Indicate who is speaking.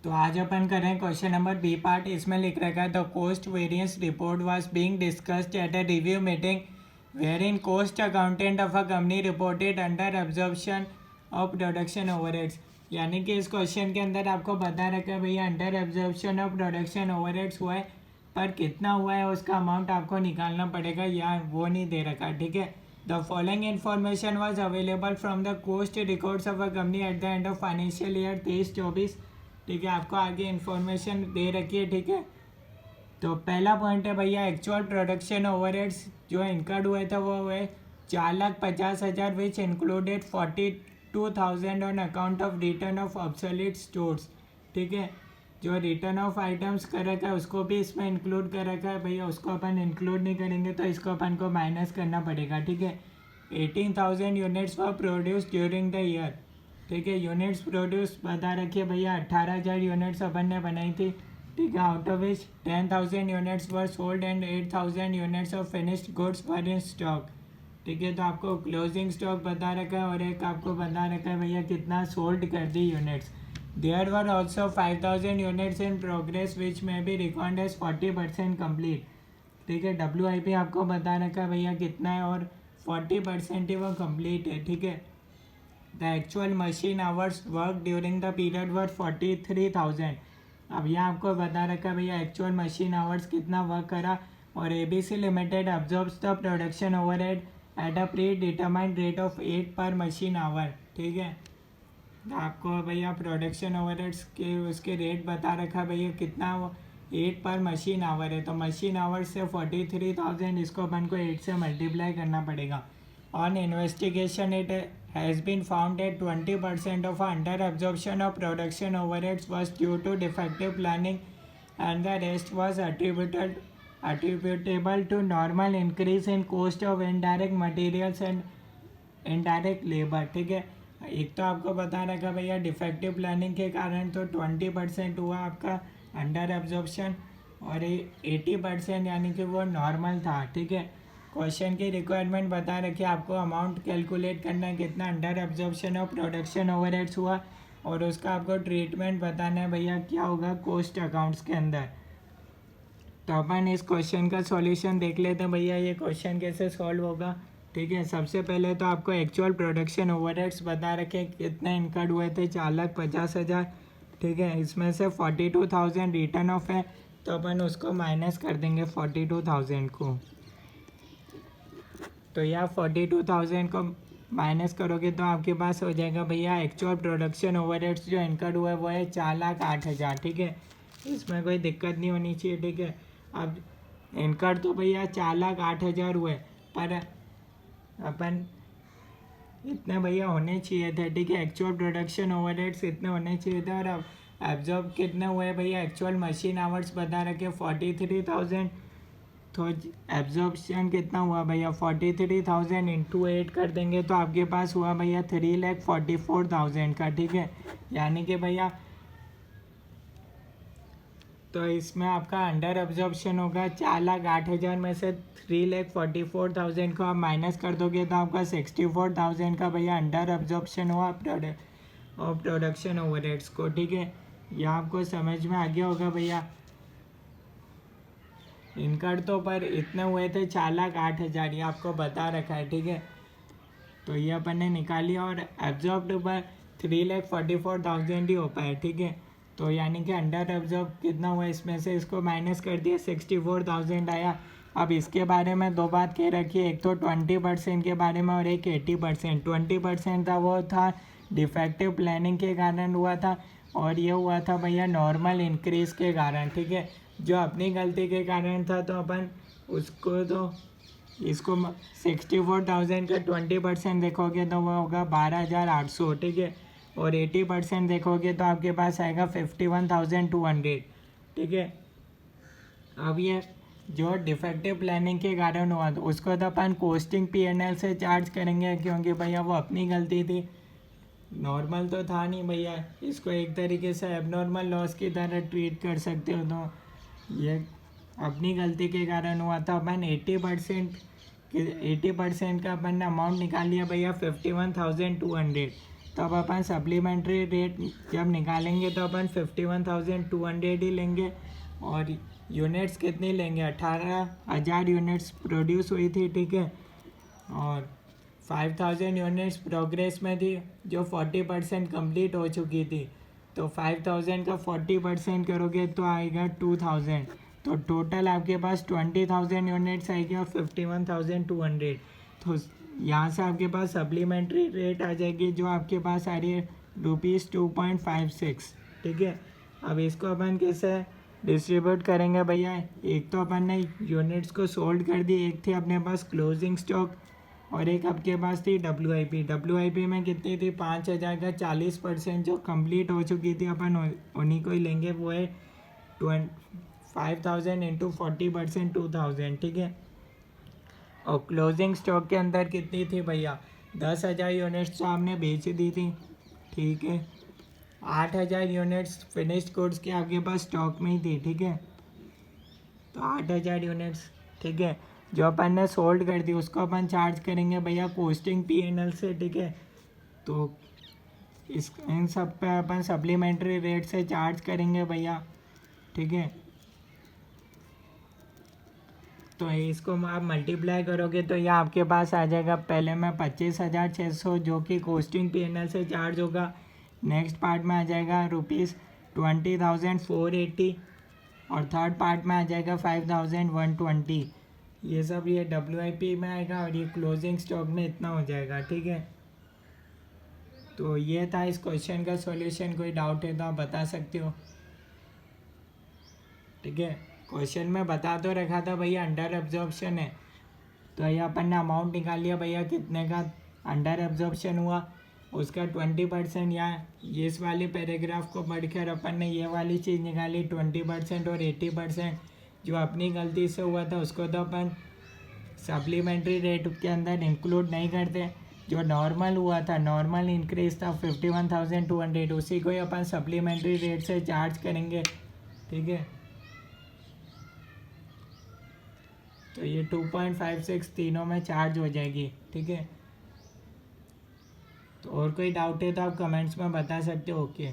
Speaker 1: तो आज अपन कर रहे हैं क्वेश्चन नंबर बी पार्ट। इसमें लिख रखा है the cost variance report was being discussed at a review meeting wherein cost accountant of a company reported under absorption of production overheads. यानी कि इस क्वेश्चन के अंदर आपको बता रखा है भैया under absorption of production overheads हुआ है, पर कितना हुआ है उसका अमाउंट आपको निकालना पड़ेगा, या वो नहीं दे रखा। ठीक है, the following information was available from the cost records of a company at the end of financial year 23-24। ठीक है, आपको आगे इन्फॉर्मेशन दे रखी है। ठीक है, तो पहला पॉइंट है भैया एक्चुअल प्रोडक्शन ओवरहेड्स जो इनकर्ड हुए थे वो हुए 4,50,000 which included 42,000 on account of return of obsolete stores. ठीक है, जो रिटर्न ऑफ आइटम्स कर रखा है उसको भी इसमें इंक्लूड कर रखा है भैया, उसको अपन इंक्लूड नहीं करेंगे तो इसको अपन को माइनस करना पड़ेगा। ठीक है, 18,000 units were produce during the year. ठीक है, यूनिट्स प्रोड्यूस बता रखिए भैया 18,000 यूनिट्स अपन ने बनाई थी। ठीक है, out of which 10,000 units were sold and 8,000 units of finished goods were in stock. ठीक है, तो आपको क्लोजिंग स्टॉक बता रखा है और एक आपको बता रखा है भैया कितना सोल्ड कर दी units. There were also 5,000 units in progress which may be record as 40% complete. ठीक है, WIP आपको बता रखा है भैया कितना है और 40% ही वो कम्प्लीट है। ठीक है, the actual machine hours work during the period were 43,000। अब यहाँ आपको बता रखा भैया एक्चुअल मशीन आवर्स कितना वर्क करा, और ABC limited absorbs the production overhead at a pre determined rate of 8 per machine our. ठीक है, आपको भैया प्रोडक्शन ओवरहेड्स के उसके रेट बता रखा भैया कितना, 8 पर मशीन आवर है, तो मशीन आवर से 43,000 इसको अपन को 8 से मल्टीप्लाई करना पड़ेगा। On investigation it has been found that 20% of under absorption of production overheads was due to defective planning and the rest was attributable to normal increase in cost of indirect materials and indirect labor। ठीक है, एक तो आपको बता रखा भैया defective planning के कारण तो 20% हुआ आपका अंडर एब्जॉर्प्शन और 80% यानी कि वो नॉर्मल था। ठीक है, क्वेश्चन की रिक्वायरमेंट बता रखी है, आपको अमाउंट कैलकुलेट करना है कितना under absorption of production overheads हुआ, और उसका आपको ट्रीटमेंट बताना है भैया क्या होगा कोस्ट अकाउंट्स के अंदर। तो अपन इस क्वेश्चन का सॉल्यूशन देख लेते हैं भैया, ये क्वेश्चन कैसे सॉल्व होगा। ठीक है, सबसे पहले तो आपको एक्चुअल प्रोडक्शन ओवरहेड्स बता रखे कितने इनकर्ड हुए थे 4,50,000। ठीक है, इसमें से 42,000 रिटर्न ऑफ है, तो अपन उसको माइनस कर देंगे 42,000 को। तो यह 42,000 को माइनस करोगे तो आपके पास हो जाएगा भैया एक्चुअल प्रोडक्शन ओवरहेड्स जो इनकर्ड हुआ है वो है 4,08,000। ठीक है, इसमें कोई दिक्कत नहीं होनी चाहिए। ठीक है, अब इनकर्ड तो भैया 4,08,000 हुए, पर अपन इतने भैया होने चाहिए थे। ठीक है, एक्चुअल प्रोडक्शन ओवरहेड्स इतने होने चाहिए थे, और अब एब्जॉर्ब कितने हुए भैया एक्चुअल मशीन आवर्स बता रखे 43,000, तो एब्जॉर्प्शन कितना हुआ भैया 43,000 इंटू 8 कर देंगे तो आपके पास हुआ भैया 3,44,000 का। ठीक है, यानी कि भैया तो इसमें आपका अंडर एब्जॉर्प्शन होगा 4,08,000 में से 3,44,000 को आप माइनस कर दोगे तो आपका 64,000 का भैया अंडर एब्जॉर्प्शन हुआ और प्रोडक्शन ओवरहेड्स को। ठीक है, यह आपको समझ में आ गया होगा भैया। इनकर्ड तो पर इतने हुए थे 4,08,000, ये आपको बता रखा है। ठीक है, तो ये अपन ने निकाली और एब्जॉर्ब्ड पर 3,44,000 ही हो पाए। ठीक है, तो यानी कि अंडर एब्जॉर्ब कितना हुआ इसमें से इसको माइनस कर दिया 64,000 आया। अब इसके बारे में दो बात कह रखी है, एक तो 20% के बारे में और एक 80%। 20% था वो था डिफेक्टिव प्लानिंग के कारण हुआ था, और ये हुआ था भैया नॉर्मल इंक्रीज के कारण। ठीक है, जो अपनी गलती के कारण था तो अपन उसको तो इसको 64,000 का 20% देखोगे तो वो होगा 12,800। ठीक है, और 80% देखोगे तो आपके पास आएगा 51,200। ठीक है, अब ये जो डिफेक्टिव प्लानिंग के कारण हुआ तो उसको तो अपन कोस्टिंग P&L से चार्ज करेंगे, क्योंकि भैया वो अपनी गलती थी, नॉर्मल तो था नहीं भैया। इसको एक तरीके से एबनॉर्मल लॉस की तरह ट्रीट कर सकते हो, तो ये अपनी गलती के कारण हुआ था। अपन 80% का अपन ने अमाउंट निकाल लिया भैया 51,200। तो अब अपन सप्लीमेंट्री रेट जब निकालेंगे तो अपन 51,200 ही लेंगे। और यूनिट्स कितनी लेंगे, 18,000 यूनिट्स प्रोड्यूस हुई थी, ठीक है। और 5,000 यूनिट्स प्रोग्रेस में थी जो 40% कंप्लीट हो चुकी थी। तो 5,000 का 40% करोगे तो आएगा 2,000। तो टोटल आपके पास 20,000 यूनिट्स आएगी और 51,200। तो यहाँ से आपके पास सप्लीमेंट्री रेट आ जाएगी जो आपके पास आ रही है ₹2.56, ठीक है। अब इसको अपन कैसे डिस्ट्रीब्यूट करेंगे भैया, एक तो अपन ने यूनिट्स को सोल्ड कर दी, एक थी अपने पास क्लोजिंग स्टॉक और एक आपके पास थी WIP में कितनी थी 5,000 का 40% जो कंप्लीट हो चुकी थी, अपन उन्हीं को ही लेंगे, वो है 5,000 इंटू 40% 2,000, ठीक है। और क्लोजिंग स्टॉक के अंदर कितनी थी भैया 10,000 यूनिट्स तो आपने बेच दी थी, ठीक है। 8,000 यूनिट्स फिनिश्ड गुड्स के आपके पास स्टॉक में ही थी, ठीक है। तो 8,000 यूनिट्स, ठीक है, जो अपन ने सोल्ड कर दी उसको अपन चार्ज करेंगे भैया कोस्टिंग P&L से, ठीक है। तो इन सब पे अपन सप्लीमेंट्री रेट से चार्ज करेंगे भैया, ठीक है। तो इसको आप मल्टीप्लाई करोगे तो यह आपके पास आ जाएगा, पहले में 25,600 जो कि कोस्टिंग P&L से चार्ज होगा। नेक्स्ट पार्ट में आ जाएगा ₹20,480 और थर्ड पार्ट में आ जाएगा 5,120। ये सब ये WIP में आएगा और ये क्लोजिंग स्टॉक में इतना हो जाएगा, ठीक है। तो ये था इस क्वेश्चन का सॉल्यूशन। कोई डाउट है तो आप बता सकते हो, ठीक है। क्वेश्चन में बता तो रखा था भैया अंडर एब्जॉर्प्शन है, तो ये अपन ने अमाउंट निकाल लिया भैया कितने का अंडर एब्जॉर्प्शन हुआ, उसका 20%। या ये इस वाले पैराग्राफ को पढ़कर अपन ने ये वाली चीज़ निकाली 20% और 80% जो अपनी गलती से हुआ था उसको तो अपन सप्लीमेंट्री रेट के अंदर इंक्लूड नहीं करते। जो नॉर्मल हुआ था, नॉर्मल इंक्रीज था 51,200, उसी को ही अपन सप्लीमेंट्री रेट से चार्ज करेंगे, ठीक है। तो ये 2.56 तीनों में चार्ज हो जाएगी, ठीक है। तो और कोई डाउट है तो आप कमेंट्स में बता सकते हो, ओके।